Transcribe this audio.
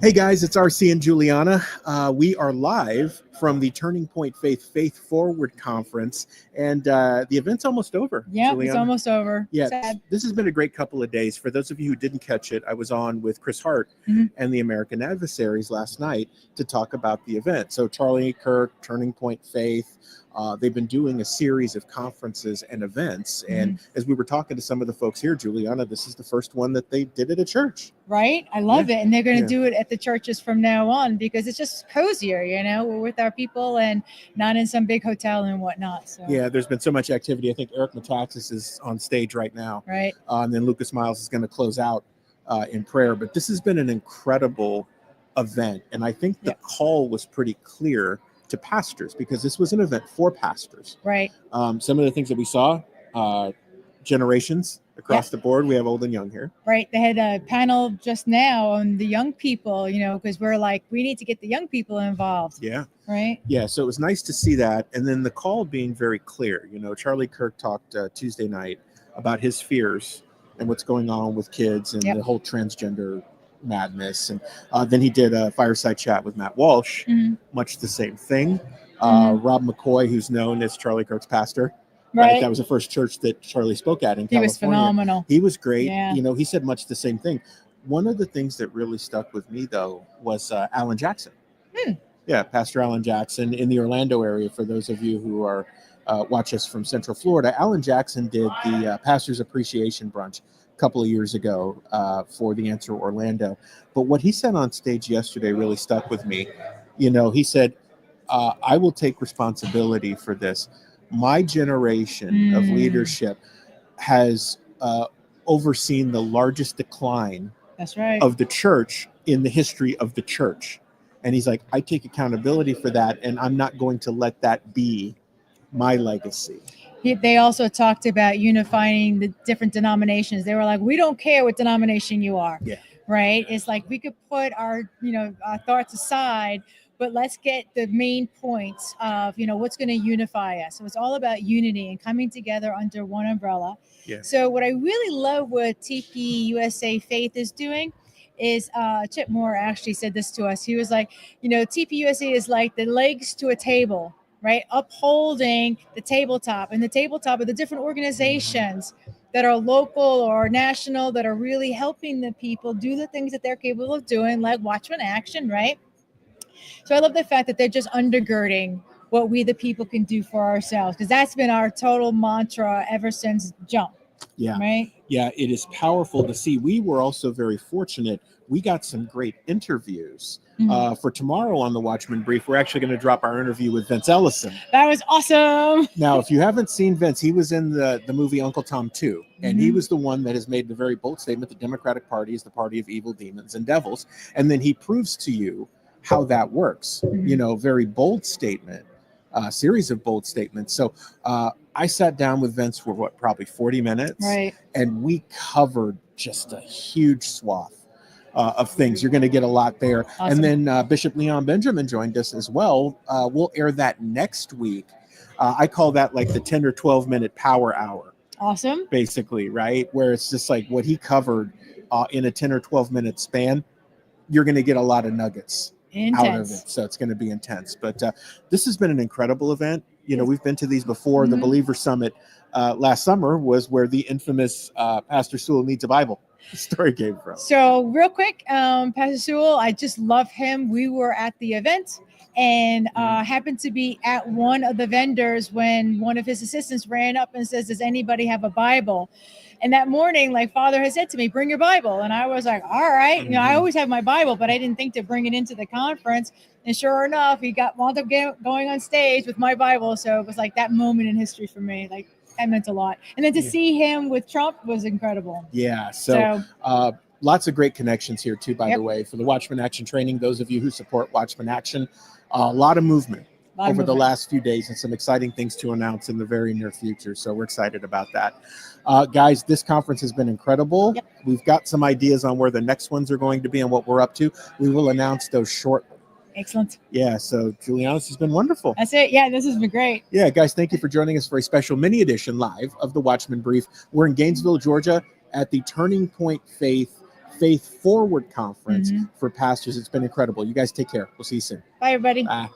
Hey guys, it's RC and Juliana. We are live from the Turning Point Faith Forward Conference, and the event's almost over. Yeah, it's Juliana. almost over. Yeah, Sad. this has been a great couple of days. For those of you who didn't catch it, I was on with Chris Hart and the American Adversaries last night to talk about the event. So Charlie Kirk, Turning Point Faith, they've been doing a series of conferences and events. And as we were talking to some of the folks here, Juliana, this is the first one that they did at a church. Right? I love it. And they're going to Yeah. do it at the churches from now on because it's just cozier, we're with our people and not in some big hotel and whatnot. So Yeah, there's been so much activity. I think Eric Metaxas is on stage right now. Right. And then Lucas Miles is going to close out in prayer. But this has been an incredible event. And I think the call was pretty clear to pastors because this was an event for pastors. Right. Some of the things that we saw, generations across the board. We have old and young here. Right. They had a panel just now on the young people, because we're like, we need to get the young people involved. Yeah. Right. Yeah. So it was nice to see that. And then the call being very clear. Charlie Kirk talked Tuesday night about his fears and what's going on with kids and the whole transgender madness. And then he did a fireside chat with Matt Walsh, much the same thing. Rob McCoy, who's known as Charlie Kirk's pastor. Right. That was the first church that Charlie spoke at in California. He was phenomenal. He was great. Yeah. He said much the same thing. One of the things that really stuck with me, though, was Alan Jackson. Yeah, Pastor Alan Jackson in the Orlando area. For those of you who are watch us from Central Florida, Alan Jackson did the Pastor's Appreciation Brunch a couple of years ago for the Answer Orlando. But what he said on stage yesterday really stuck with me. He said, I will take responsibility for this. My generation of leadership has overseen the largest decline of the church in the history of the church. And he's like, I take accountability for that, and I'm not going to let that be my legacy. They also talked about unifying the different denominations. They were like, we don't care what denomination you are. Yeah. Right? It's like we could put our thoughts aside, but let's get the main points of, what's going to unify us. So it's all about unity and coming together under one umbrella. Yeah. So what I really love what TPUSA Faith is doing is Chip Moore actually said this to us. He was like, TPUSA is like the legs to a table, right? Upholding the tabletop. And the tabletop are the different organizations that are local or national that are really helping the people do the things that they're capable of doing, like Watchman Action, right? So I love the fact that they're just undergirding what we the people can do for ourselves, because that's been our total mantra ever since jump. Yeah. Right. Yeah, it is powerful to see. We were also very fortunate. We got some great interviews. For tomorrow on the Watchman Brief, we're actually going to drop our interview with Vince Ellison. That was awesome. Now, if you haven't seen Vince, he was in the movie Uncle Tom 2, and he was the one that has made the very bold statement, the Democratic Party is the party of evil, demons, and devils. And then he proves to you how that works. Very bold statement, series of bold statements. So I sat down with Vince for probably 40 minutes, right? And we covered just a huge swath of things. You're going to get a lot there. Awesome. And then Bishop Leon Benjamin joined us as well. We'll air that next week. I call that like the 10 or 12 minute power hour. Awesome. Basically, right? Where it's just like what he covered in a 10 or 12 minute span. You're going to get a lot of nuggets out of it. So it's going to be intense. But this has been an incredible event. We've been to these before. The Believer Summit last summer was where the infamous Pastor Sewell Needs a Bible story came from. So real quick, Pastor Sewell, I just love him. We were at the event and happened to be at one of the vendors when one of his assistants ran up and says, does anybody have a Bible? And that morning, like Father has said to me, bring your Bible. And I was like, all right. I always have my Bible, but I didn't think to bring it into the conference. And sure enough, he wound up going on stage with my Bible. So it was like that moment in history for me. Like, that meant a lot. And then to see him with Trump was incredible. Yeah. So lots of great connections here, too, by the way, for the Watchman Action training. Those of you who support Watchman Action, a lot of movement over the last few days and some exciting things to announce in the very near future. So we're excited about that. Guys, this conference has been incredible. We've got some ideas on where the next ones are going to be and what we're up to. We will announce those shortly. Excellent. Yeah, so Juliana, this has been wonderful. That's it. Yeah, this has been great. Yeah, guys, thank you for joining us for a special mini edition live of the Watchman Brief. We're in Gainesville, Georgia at the Turning Point Faith Faith Forward Conference Mhm. for pastors. It's been incredible. You guys take care. We'll see you soon. Bye, everybody. Bye.